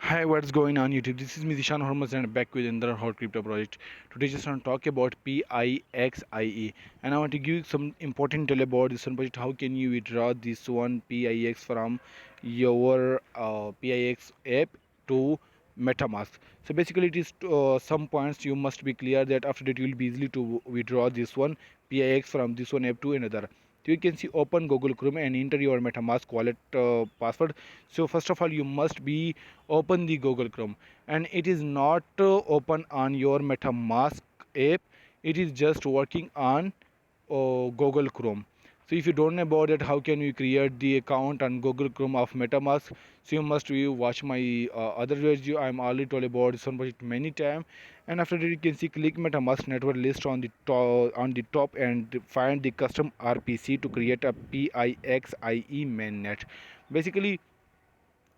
Hi, what's going on YouTube? This is me Zeeshan Hurmaz and back with another hot crypto project. Today just want to talk about PIXIE and I want to give you some important detail about this one project. How can you withdraw this one PIX from your PIX app to MetaMask? So basically it is some points you must be clear that after that you will be easily to withdraw this one PIX from this one app to another. So you can see open Google Chrome and enter your MetaMask wallet password. So first of all you must be open the Google Chrome, and it is not open on your MetaMask app. It is just working on Google Chrome. So if you don't know about it, how can you create the account on Google Chrome of MetaMask? So you must watch my other video. I'm already told about this one project many times. And after that, you can see click MetaMask network list on the top and find the custom RPC to create a PIXIE mainnet. Basically,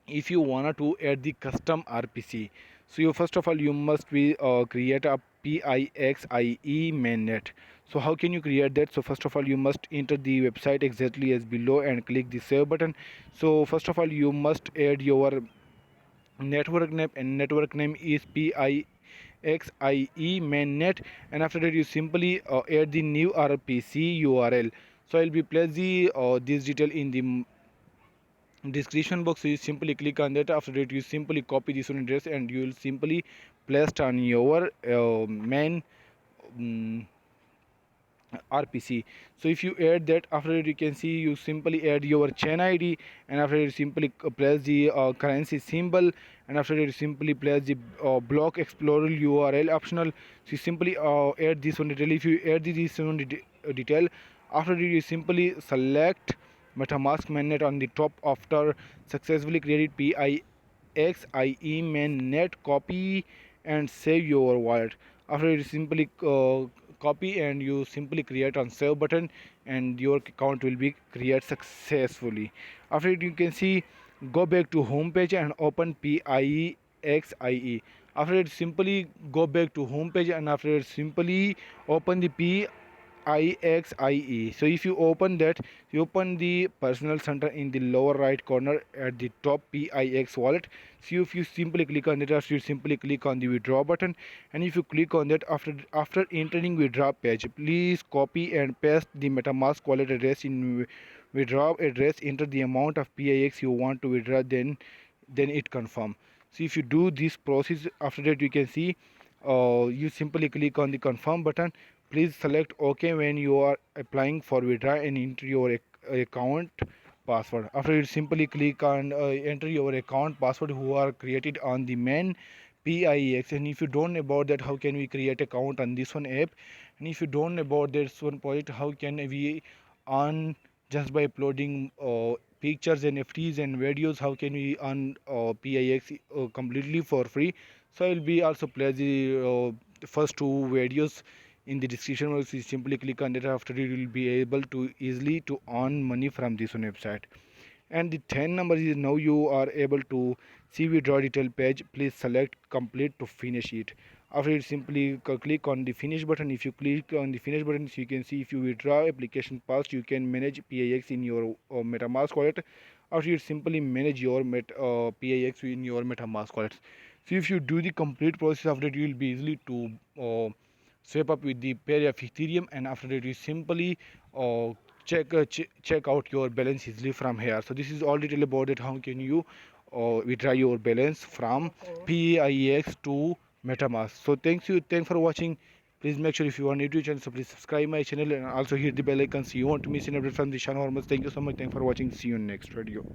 if you wanna to add the custom RPC, so you first of all you must be create a PIXIE mainnet. So how can you create that? So first of all you must enter the website exactly as below and click the save button. So first of all you must add your network name, and network name is PIXIE mainnet, and after that you simply add the new RPC URL. So I'll be place the this detail in the description box. So you simply click on that. After that you simply copy this one address and you will simply placed on your main um, RPC. So if you add that, after that you can see you simply add your chain ID, and after that you simply place the currency symbol, and after that you simply place the block explorer URL optional. So you simply add this one detail. If you add this one detail, after that you simply select MetaMask mainnet on the top after successfully created PIXIE mainnet, copy and save your wallet. After you simply copy and you simply create on save button, and your account will be created successfully. After it you can see go back to home page and open PIXIE. After it simply go back to home page, and after it simply open the PIXIE. So if you open that, you open the personal center in the lower right corner at the top PIX wallet. So if you simply click on that, you simply click on the withdraw button, and if you click on that, after entering withdraw page, please copy and paste the MetaMask wallet address in withdraw address, enter the amount of PIX you want to withdraw, then it confirm. So if you do this process, after that you can see you simply click on the confirm button. Please select OK when you are applying for withdraw and enter your account password. After you simply click on enter your account password who are created on the main PIX. And if you don't know about that, how can we create account on this one app? And if you don't know about this one project, how can we earn just by uploading pictures, NFTs and videos? How can we earn PIX completely for free? So I'll be also place the first two videos in the description box. You simply click on that. After you will be able to easily to earn money from this one website. And the 10 number is now you are able to see withdraw detail page. Please select complete to finish it. After you simply click on the finish button. If you click on the finish button, so you can see if you withdraw application passed, you can manage PIX in your MetaMask wallet. After you simply manage your PIX in your MetaMask wallet. So if you do the complete process, after that you will be easily to swap up with the pair of Ethereum, and after that you simply check out your balance easily from here. So this is all detail about it. How can you withdraw your balance from PIX to MetaMask? So thanks for watching. Please make sure if you are new to the channel, so please subscribe my channel and also hit the bell icon so you won't miss an update from the channel. Thank you so much. Thanks for watching. See you in next video.